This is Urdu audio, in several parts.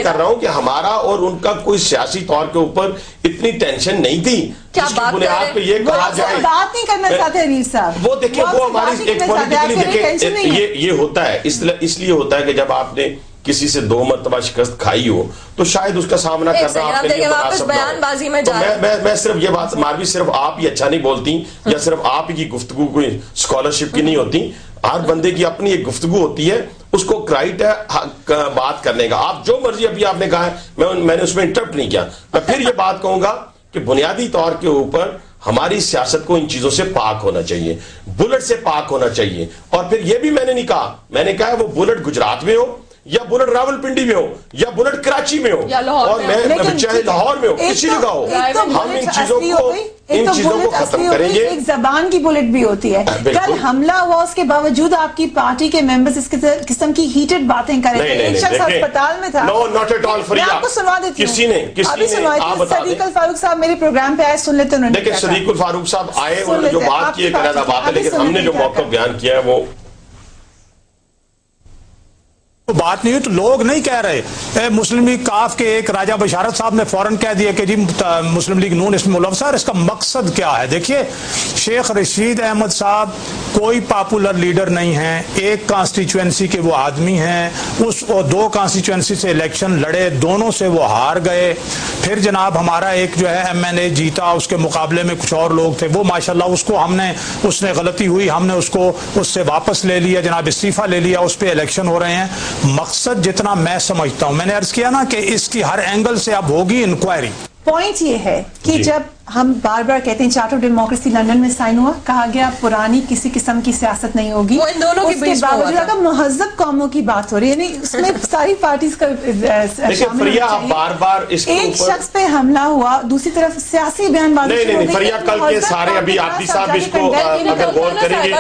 کر رہا ہوں کہ ہمارا اور ان کا کوئی سیاسی طور کے اوپر اتنی ٹینشن نہیں تھی جس کی بنیاد پہ یہ کہا جائے بات نہیں کرنا چاہتے ریس صاحب. وہ دیکھیں وہ ہماری ایک پولیٹیکلی دیکھیں یہ ہوتا ہے اس لیے ہوتا ہے کہ جب آپ نے کسی سے 2 مرتبہ شکست کھائی ہو تو شاید اس کا سامنا کرنا آپ کے لیے مناسب نہ ہو. میں صرف یہ بات ماروی صرف آپ ہی اچھا نہیں بولتی یا صرف آپ ہی کی گفتگو کوئی اسکالرشپ کی نہیں ہوتی. ہر بندے کی اپنی ایک گفتگو ہوتی ہے, اس کو رائٹ ہے بات کرنے کا. آپ جو مرضی ابھی آپ نے کہا ہے میں نے اس میں انٹرپٹ نہیں کیا. میں پھر یہ بات کہوں گا کہ بنیادی طور کے اوپر ہماری سیاست کو ان چیزوں سے پاک ہونا چاہیے, بلٹ سے پاک ہونا چاہیے. اور پھر یہ بھی میں نے نہیں کہا, میں نے کہا ہے وہ بلٹ گجرات میں ہو یا بلٹ راول پنڈی میں ہو یا بلٹ کراچی میں ہو اور میں چاہے لاہور میں ہو کسی جگہ ہو, ہم ان چیزوں کو ختم کریں گے. ایک زبان کی بلٹ بھی ہوتی ہے. کل حملہ ہوا اس کے باوجود آپ کی پارٹی کے ممبرز اس قسم کی ہیٹڈ باتیں کر رہے تھے. ایک شخص ہسپتال میں تھا. میں آپ کو سنوا دیتی ہوں, ابھی سنوائی تھی. صدیق الفاروق صاحب میرے پروگرام پہ آئے, سن لیتے انہوں نے. دیکھیں صدیق الفاروق صاحب آئے, انہوں نے جو بات کی ہے علیحدہ بات ہے, لیکن ہم نے جو موقف بیان کیا ہے وہ بات نہیں ہے. تو لوگ نہیں کہہ رہے. مسلم لیگ کاف کے ایک راجہ بشارت صاحب نے فوراً کہہ دیا کہ جی مسلم لیگ نون اس میں ملوث ہے. اس کا مقصد کیا ہے؟ دیکھیے شیخ رشید احمد صاحب کوئی پاپولر لیڈر نہیں ہیں, ایک کانسٹیچوئنسی کے وہ آدمی ہیں, اس 2 کانسٹیچوئنسی سے الیکشن لڑے, دونوں سے وہ ہار گئے. پھر جناب ہمارا ایک جو ہے MNA جیتا, اس کے مقابلے میں کچھ اور لوگ تھے, وہ ماشاءاللہ اس نے غلطی ہوئی, ہم نے اس سے واپس لے لیا, جناب استعفیٰ لے لیا, اس پہ الیکشن ہو رہے ہیں. مقصد جتنا میں سمجھتا ہوں, میں نے عرض کیا نا کہ اس کی ہر اینگل سے اب ہوگی انکوائری. پوائنٹ یہ ہے کہ جب ہم بار بار کہتے ہیں چارٹر ڈیموکریسی لندن میں سائن ہوا, کہا گیا پرانی کسی قسم کی سیاست نہیں ہوگی, اس کے باوجود اگر مہذب قوموں کی بات ہو رہی ہے, یعنی اس میں ساری پارٹیز کا شامل ایک شخص پہ حملہ ہوا, دوسری طرف سیاسی بیان بازی. نہیں فریا کل کے سارے ابھی عابدی صاحب اس کو اگر غور کریں گے,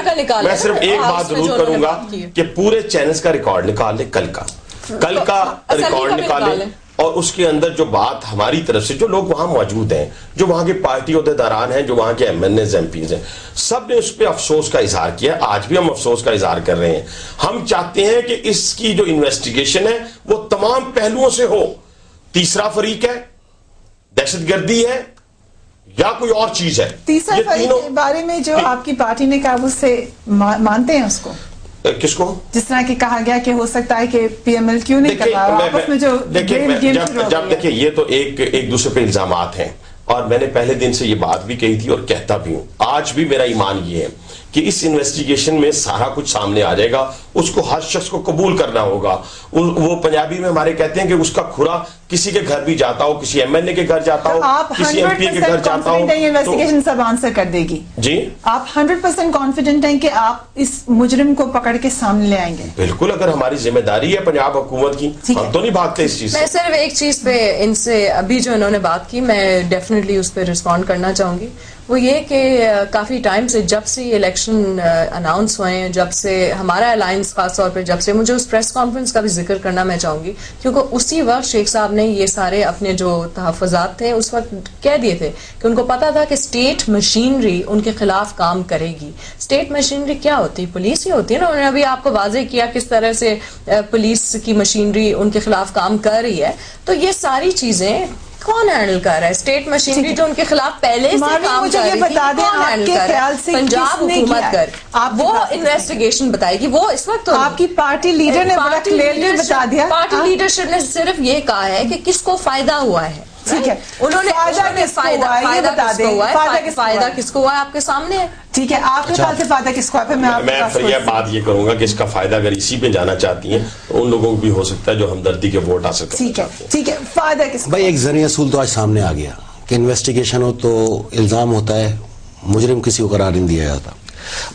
میں صرف ایک بات ضرور کروں گا کہ پورے چینلز کا ریکارڈ نکال لیں, کل کا ریکارڈ نکالیں, اور اس کے اندر جو بات ہماری طرف سے جو لوگ وہاں موجود ہیں, جو وہاں کے پارٹی عہدیداران ہیں, جو وہاں کے MNAs MPs ہیں, سب نے اس پہ افسوس کا اظہار کیا. آج بھی ہم افسوس کا اظہار کر رہے ہیں. ہم چاہتے ہیں کہ اس کی جو انویسٹیگیشن ہے وہ تمام پہلوؤں سے ہو. تیسرا فریق ہے, دہشت گردی ہے یا کوئی اور چیز ہے. تیسرا فریق کے بارے میں جو آپ کی پارٹی نے کہا, اس سے مانتے ہیں اس کو؟ کس کو؟ جس طرح کہ کہا گیا کہ ہو سکتا ہے کہ PML کیوں نہیں کر رہا, آپس میں جو جب دیکھیں یہ تو ایک دوسرے پہ الزامات ہیں, اور میں نے پہلے دن سے یہ بات بھی کہی تھی اور کہتا بھی ہوں. آج بھی میرا ایمان یہ ہے کہ اس انویسٹیگیشن میں سارا کچھ سامنے آ جائے گا, اس کو ہر شخص کو قبول کرنا ہوگا. وہ پنجابی میں ہمارے کہتے ہیں کہ اس کا کھرا کسی کے گھر بھی جاتا ہو, کسی MNA کے گھر جاتا ہو, کسی MP کے گھر جاتا ہو, انویسٹیگیشن سب آنسر کر دے گی. جی آپ 100% کانفیڈنٹ ہیں کہ آپ اس مجرم کو پکڑ کے سامنے لے آئیں گے؟ بالکل, اگر ہماری ذمہ داری ہے پنجاب حکومت کی, ہم تو نہیں بھاگتے اس چیز سے. میں صرف ایک چیز پہ ان سے ابھی جو انہوں نے بات کی, میں ڈیفینیٹلی اس پہ رسپونڈ کرنا چاہوں گی. وہ یہ کہ کافی ٹائم سے جب سے یہ الیکشن اناؤنس ہوئے ہیں, جب سے ہمارا الائنس خاص طور پہ جب سے, مجھے اس پریس کانفرنس کا بھی ذکر کرنا میں چاہوں گی, کیونکہ اسی وقت شیخ صاحب نے یہ سارے اپنے جو تحفظات تھے اس وقت کہہ دیے تھے کہ ان کو پتا تھا کہ اسٹیٹ مشینری ان کے خلاف کام کرے گی. اسٹیٹ مشینری کیا ہوتی ہے؟ پولیس ہی ہوتی ہے نا. انہوں نے ابھی آپ کو واضح کیا کس طرح سے پولیس کی مشینری ان کے خلاف کام کر رہی ہے. تو یہ ساری چیزیں کون ہینڈل کر رہا ہے؟ اسٹیٹ مشینری جو ان کے خلاف پہلے سے کام کر رہی تھی, کون ہینڈل کر رہا ہے؟ پنجاب حکومت کر, وہ انویسٹیگیشن بتائے گی. وہ اس وقت آپ کی پارٹی لیڈر نے بڑا کلیئرلی بتا دیا, پارٹی لیڈرشپ نے صرف یہ کہا ہے کہ کس کو فائدہ ہوا ہے. ٹھیک ہے, انہوں نے فائدہ کس کو ہوا ہے آپ کے سامنے ہے. ٹھیک ہے, آپ کے خیال سے فائدہ کس کو ہے؟ میں یہ بات یہ کروں گا کہ اس کا فائدہ اگر اسی پہ جانا چاہتی ہیں تو ان لوگوں کو بھی ہو سکتا ہے جو ہمدردی کے ووٹ حاصل کرنا چاہتے ہیں. ٹھیک ہے, فائدہ کس کو؟ بھائی ایک ذریعہ اصول تو آج سامنے آ گیا کہ انویسٹیگیشن ہو تو الزام ہوتا ہے, مجرم کسی کو قرار نہیں دیا جاتا.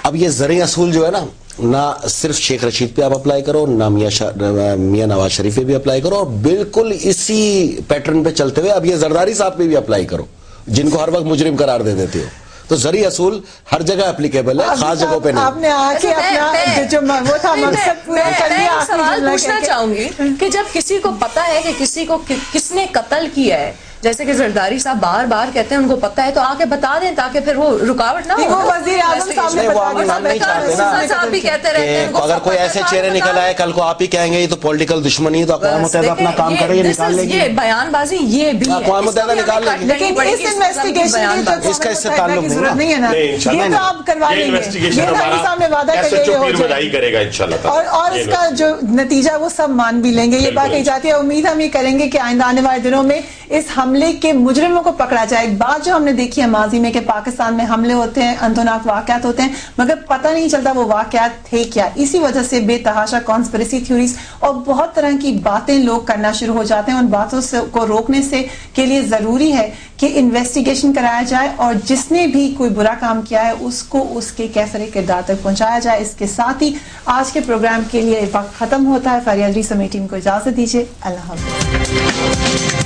اب یہ ذریعہ اصول جو ہے نا, نہ صرف شیخ رشید پہ آپ اپلائی کرو, نہ میاں نواز شریف پہ بھی اپلائی کرو, اور بالکل اسی پیٹرن پہ چلتے ہوئے اب یہ زرداری صاحب پہ بھی اپلائی کرو, جن کو ہر وقت مجرم قرار دے دیتے ہو. تو ذریعہ اصول ہر جگہ اپلیکیبل ہے, خاص جگہوں پہ نہیں. آپ نے آ کے اپنا جو وہ تھا مقصد پورا کر لیا. میں سوال پوچھنا چاہوں گی کہ جب کسی کو پتا ہے کہ کسی کو کس نے قتل کیا ہے, جیسے کہ زرداری صاحب بار بار کہتے ہیں ان کو پتہ ہے تو آ کے بتا دیں تاکہ پھر وہ رکاوٹ نہ ہو. وزیر اعظم صاحب بھی کہتے رہتے ہیں اگر کوئی ایسے چہرے نکل آئے کل کو آپ ہی کہیں گے یہ تو پولیٹیکل دشمنی ہے تو اقوام متحدہ اپنا کام کرے یہ نکال لے گی. یہ بیان بازی یہ بھی اقوام متحدہ نکال لے گی. لیکن اس انویسٹیگیشن اس کا اس سے تعلق نہیں ہے نا, یہ تو آپ کروا لیں گے, یہ سامنے وعدہ کرے گا انشاءاللہ, اور اس کا جو نتیجہ وہ سب مان بھی لیں گے. یہ بات کہی جاتی ہے, امید ہم یہ کریں گے کہ آئندہ آنے والے دنوں میں اس حملے کے مجرموں کو پکڑا جائے. ایک بات جو ہم نے دیکھی ہے ماضی میں کہ پاکستان میں حملے ہوتے ہیں, اندھوناک واقعات ہوتے ہیں, مگر پتہ نہیں چلتا وہ واقعات تھے کیا. اسی وجہ سے بے تحاشا کانسپریسی تھیوریز اور بہت طرح کی باتیں لوگ کرنا شروع ہو جاتے ہیں. ان باتوں کو روکنے سے کے لیے ضروری ہے کہ انویسٹیگیشن کرایا جائے اور جس نے بھی کوئی برا کام کیا ہے اس کو اس کے کیفر کردار تک پہنچایا جائے. اس کے ساتھ ہی آج کے پروگرام کے لیے وقت ختم ہوتا ہے. فریاد ریسا میں ٹیم کو اجازت دیجیے. اللہ حافظ.